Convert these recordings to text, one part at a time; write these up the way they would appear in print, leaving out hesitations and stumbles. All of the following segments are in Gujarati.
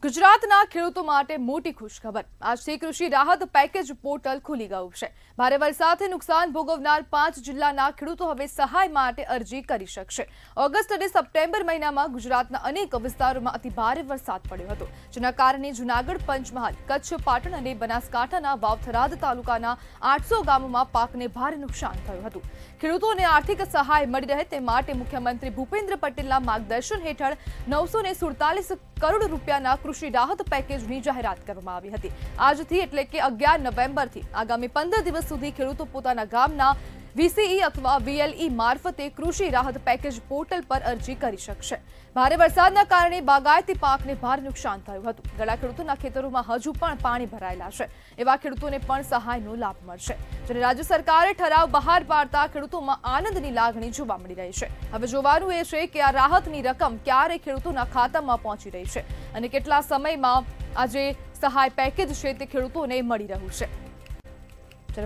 ગુજરાતના ખેડૂતો માટે મોટી ખુશખબર। આજથી કૃષિ રાહત પેકેજ પોર્ટલ ખુલી ગયું છે। ભારે વરસાદથી નુકસાન ભોગવનાર 5 જિલ્લાના ખેડૂતો હવે સહાય માટે અરજી કરી શકશે। ઓગસ્ટ અને સપ્ટેમ્બર મહિનામાં ગુજરાતના અનેક વિસ્તારોમાં અતિ ભારે વરસાદ પડ્યો હતો, જેના કારણે જૂનાગઢ, પંચમહાલ, કચ્છ, પાટણ અને બનાસકાંઠાના વાવથરાદ તાલુકાના 800 ગામોમાં પાકને ભારે નુકસાન થયું હતું। ખેડૂતોને આર્થિક સહાય મળી રહે તે માટે મુખ્યમંત્રી ભૂપેન્દ્ર પટેલના માર્ગદર્શન હેઠળ 947 કરોડ રૂપિયાના કૃષિ રાહત પેકેજની જાહેરાત કરવામાં આવી હતી। આજથી એટલે કે 11 નવેમ્બરથી આગામી 15 દિવસ સુધી ખેડૂતો પોતાના ગામના વીસીઈ અથવા વીએલઈ મારફતે કૃષિ રાહત પેકેજ પોર્ટલ પર અરજી કરી શકશે। ભારે વરસાદના કારણે બાગાયતી પાકને ભારે નુકસાન થયું હતું। ઘણા ખેડૂતોના ખેતરોમાં હજુ પણ પાણી ભરાયેલા છે। એવા ખેડૂતોને પણ સહાયનો લાભ મળશે, જ્યારે રાજ્ય સરકારે ઠરાવ બહાર પાડતા ખેડૂતોમાં આનંદની લાગણી જોવા મળી રહી છે। હવે જોવાનું એ છે કે આ રાહતની રકમ ક્યારે ખેડૂતોના ખાતામાં પહોંચી રહી છે અને કેટલા સમયમાં આ જે સહાય પેકેજ છે તે ખેડૂતોને મળી રહ્યું છે।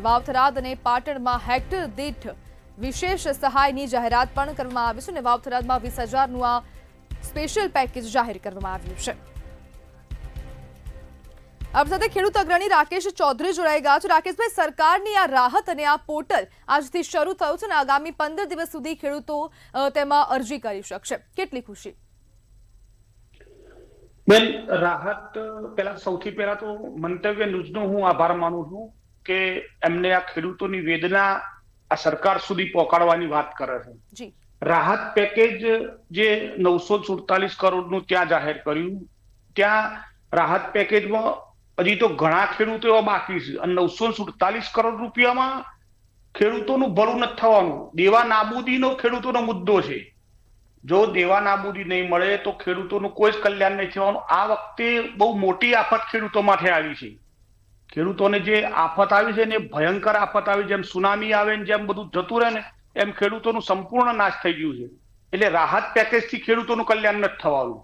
વાવથરાદ અને પાટણમાં હેક્ટર દીઠ વિશેષ સહાયની જાહેરાત પણ કરવામાં આવી છે અને વાવથરાદમાં 20,000નું આ સ્પેશિયલ પેકેજ જાહેર કરવામાં આવ્યું છે। આ સાથે ખેડૂત અગ્રણી રાકેશ ચૌધરી જોડાઈ ગયા છે। રાકેશભાઈ, સરકારની આ રાહત અને આ પોર્ટલ આજથી શરૂ થયું છે અને આગામી 15 દિવસ સુધી ખેડૂતો તેમાં અરજી કરી શકશે, કેટલી ખુશી? બેન, રાહત પહેલા સૌથી પહેલા તો મંતવ્ય ન્યૂઝનો હું આભાર માનું છું કે એમને આ ખેડૂતોની વેદના આ સરકાર સુધી પહોંચાડવાની વાત કરે છે। રાહત પેકેજ જે 947 કરોડનું ત્યાં જાહેર કર્યું, ત્યાં રાહત પેકેજમાં હજી તો ઘણા ખેડૂતો એવા બાકી છે અને 947 કરોડ રૂપિયામાં ખેડૂતોનું ભલું નથી થવાનું। દેવા નાબૂદીનો ખેડૂતોનો મુદ્દો છે। જો દેવા નાબૂદી નહીં મળે તો ખેડૂતોનું કોઈ જ કલ્યાણ નહીં થવાનું। આ વખતે બહુ મોટી આફત ખેડૂતો માટે આવી છે। ખેડૂતોને જે આફત આવી છે ને ભયંકર આફત આવી, જેમ સુનામી આવે ને જેમ બધું જતું રહે ને એમ ખેડૂતોનું સંપૂર્ણ નાશ થઈ ગયું છે। એટલે રાહત પેકેજથી ખેડૂતોનું કલ્યાણ નથી થવાનું।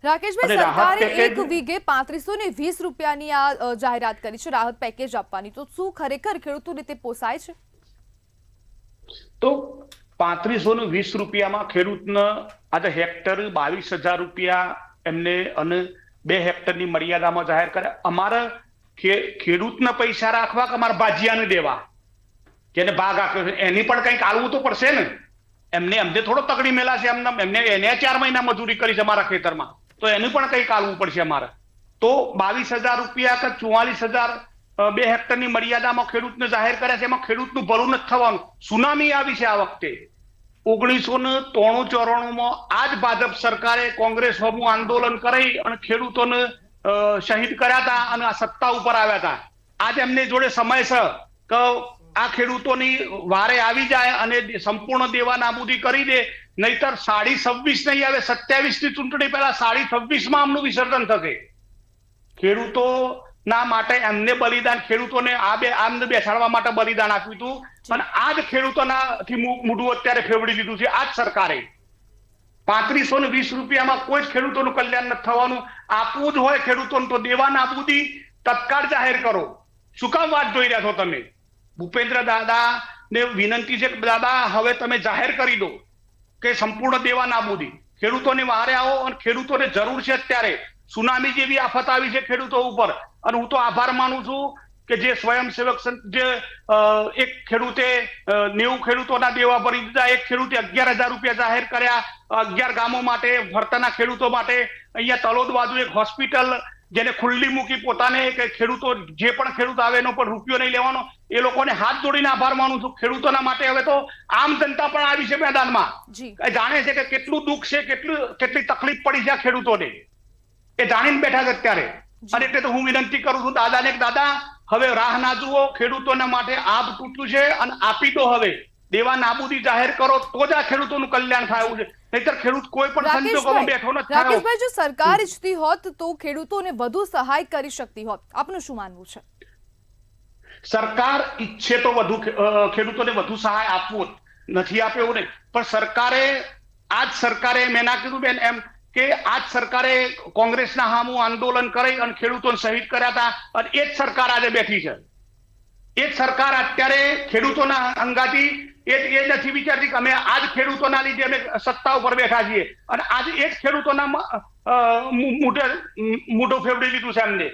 રાકેશભાઈ, સરકારે એક વીઘે 3520 રૂપિયાની આ જાહેરાત કરી છે રાહત પેકેજ આપવાની, તો શું ખરેખર ખેડૂતોને તે પોસાય છે? તો 3520 રૂપિયામાં ખેડૂતને આજે હેક્ટર 22,000 રૂપિયા એમને અને 2 હેક્ટરની મર્યાદામાં જાહેર કરે। અમારે ખેડૂતના પૈસા રાખવા કે અમારા ભાજીયાને દેવા, જેને ભાગ આપ્યો છે એની પણ કંઈક આલવું તો પડશે ને। એમને થોડો તકડી મેલા છે, એને 4 મહિના મજૂરી કરી છે અમારા ખેતરમાં, તો એનું પણ કંઈક આલવું પડશે અમારે। તો 22,000 રૂપિયા કે 44,000 2 હેક્ટરની મર્યાદામાં ખેડૂતને જાહેર કર્યા છે, એમાં ખેડૂતનું ભલું નથી થવાનું। સુનામી આવી છે આ વખતે 1993-94માં આ જ ભાજપ સરકારે કોંગ્રેસ સામું આંદોલન કરી અને ખેડૂતોને શહીદ કર્યા હતા અને આ સત્તા ઉપર આવ્યા હતા। આજ એમની જોડે સમય છે કે આ ખેડૂતોની વારે આવી જાય અને સંપૂર્ણ દેવા નાબૂદી કરી દે, નહીતર 26 નહીં આવે 27ની ચૂંટણી પહેલા 26માં આમનું વિસર્જન થશે। ખેડૂતોના માટે એમને બલિદાન, ખેડૂતોને આમને બેસાડવા માટે બલિદાન આપ્યું હતું અને આ જ ખેડૂતોનાથી મૂઢું અત્યારે ફેવડી લીધું છે આ જ સરકારે। 3520 રૂપિયામાં કોઈ જ ખેડૂતોનું કલ્યાણ નથી થવાનું। આપવું જ હોય ખેડૂતોને તો દેવા નાબૂદી તત્કાળ જાહેર કરો। શું કામ વાત જોઈ રહ્યા છો તમે? ભૂપેન્દ્ર દાદાને વિનંતી છે કે દાદા હવે તમે જાહેર કરી દો કે સંપૂર્ણ દેવા નાબૂદી। ખેડૂતોની વારે આવો અને ખેડૂતોને જરૂર છે અત્યારે। સુનામી જેવી આફત આવી છે ખેડૂતો ઉપર અને હું તો આભાર માનું છું કે જે સ્વયંસેવક જે એક ખેડૂતે 90 ખેડૂતોના દેવા ભરી દીધા, એક ખેડૂતે 11,000 રૂપિયા જાહેર કર્યા 11 ગામો માટે, ભરતાના ખેડૂતો માટે। અહીંયા તલોદ બાજુ એક હોસ્પિટલ જેને ખુલ્લી મૂકી પોતાને કે ખેડૂતો જે પણ ખેડૂત આવે એનો પણ રૂપિયો નહીં લેવાનો। એ લોકોને હાથ જોડીને આભાર માનું છું। ખેડૂતોના માટે હવે તો આમ જનતા પણ આવી છે મેદાનમાં, જાણે છે કે કેટલું દુઃખ છે, કેટલી તકલીફ પડી છે આ ખેડૂતોને, એ જાણીને બેઠા છે અત્યારે। અને એટલે તો હું વિનંતી કરું છું દાદાને કે દાદા હવે રાહ ના જુઓ, ખેડૂતોના માટે આબ તૂટ્યું છે અને આપી દો। હવે દેવા નાબૂદી જાહેર કરો તો જ આ ખેડૂતોનું કલ્યાણ થાય છે, નહીતર ખેડૂત કોઈ પણ સંજોગોમાં બેઠો નથી। રાકેશભાઈ, જો સરકાર ઈચ્છતી હોત તો ખેડૂતોને વધુ સહાય કરી શકતી હોત, આપનું શું માનવું છે? સરકાર ઈચ્છે તો વધુ ખેડૂતોને વધુ સહાય આપવું, નથી આપે એવું નહીં, પણ સરકારે મેં ના કીધું બેન એમ કે આ જ સરકારે કોંગ્રેસના સામું આંદોલન કરી અને ખેડૂતોને શહીદ કર્યા હતા અને એ જ સરકાર આજે બેઠી છે। એ જ સરકાર અત્યારે ખેડૂતોના અંગાથી એ નથી વિચારતી કે અમે આજ ખેડૂતોના લીધે અમે સત્તા ઉપર બેઠા છીએ અને આજે એ જ ખેડૂતોના મોઢું ફેવડી લીધું છે એમને.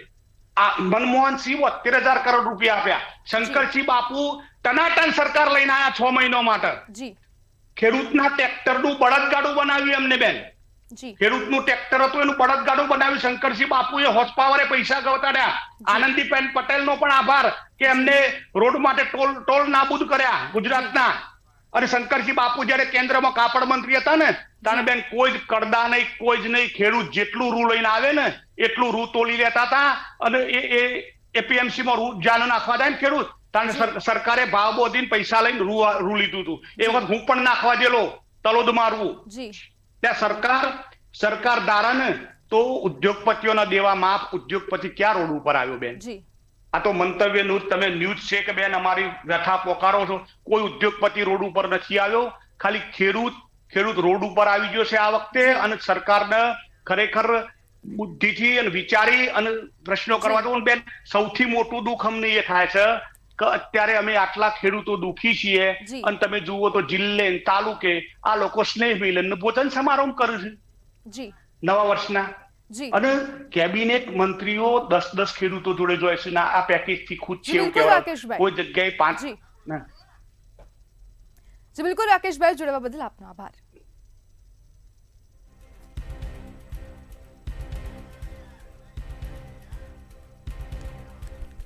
આ મનમોહનસિંહ 72,000 કરોડ રૂપિયા આપ્યા. શંકરસિંહ બાપુ ટનાટન સરકાર લઈને આવ્યા 6 મહિના માટે. જી ખેડૂતના ટ્રેક્ટરનું બળદગાડું બનાવ્યું એમને બેન. જી ખેડૂતનું ટ્રેક્ટર હતું એનું બળદગાડું બનાવ્યું. શંકરસિંહ બાપુએ હોર્સ પાવરે પૈસા ગવતાડ્યા. આનંદીબેન પટેલનો પણ આભાર કે એમને રોડ માટે ટોલ નાબૂદ કર્યા ગુજરાતના. અને શંકરસિંહ બાપુ જયારે કેન્દ્રમાં કાપડ મંત્રી હતા ને ત્યારે બેન કોઈ જ કરડા નહીં, કોઈ જ નહીં. ખેડૂત જેટલું રૂ લઈને આવે ને એટલું રૂ તોલી લેતા હતા અને એ એપીએમસી માં રૂ જાન નાખવા જાય ને ખેડૂત ત્યારે સરકારે ભાવ બોધીને પૈસા લઈને રૂ લીધું હતું. એ વખત હું પણ નાખવા ગયેલો તલોદ મારવું. ત્યાં સરકાર દ્વારા ને તો ઉદ્યોગપતિઓના દેવા માફ. ઉદ્યોગપતિ ક્યાં રોડ ઉપર આવ્યો બેન? આ તો મંતવ્ય તમે ન્યૂઝ છે કે બેન અમારી વ્યથા પોકારો છો. કોઈ ઉદ્યોગપતિ રોડ ઉપર નથી આવ્યો. ખાલી ખેડૂત રોડ ઉપર આવી ગયો છે આ વખતે. અને સરકારને ખરેખર બુદ્ધિથી અને વિચારી અને પ્રશ્નો કરવા દો બેન. સૌથી મોટું દુઃખ અમને એ થાય છે કે અત્યારે અમે આટલા ખેડૂતો દુઃખી છીએ અને તમે જુઓ તો જિલ્લે તાલુકે આ લોકો સ્નેહ મિલન ભોજન સમારંભ કરે છે નવા વર્ષના. અને કેબિનેટ મંત્રીઓ 10 ખેડૂતો જોડે જોય છે. આ પેકેજ થી ખુશ છે એવું કહેવાય. કોઈ જગ્યાએ 5. બિલકુલ રાકેશભાઈ, જોડાવા બદલ આપનો આભાર.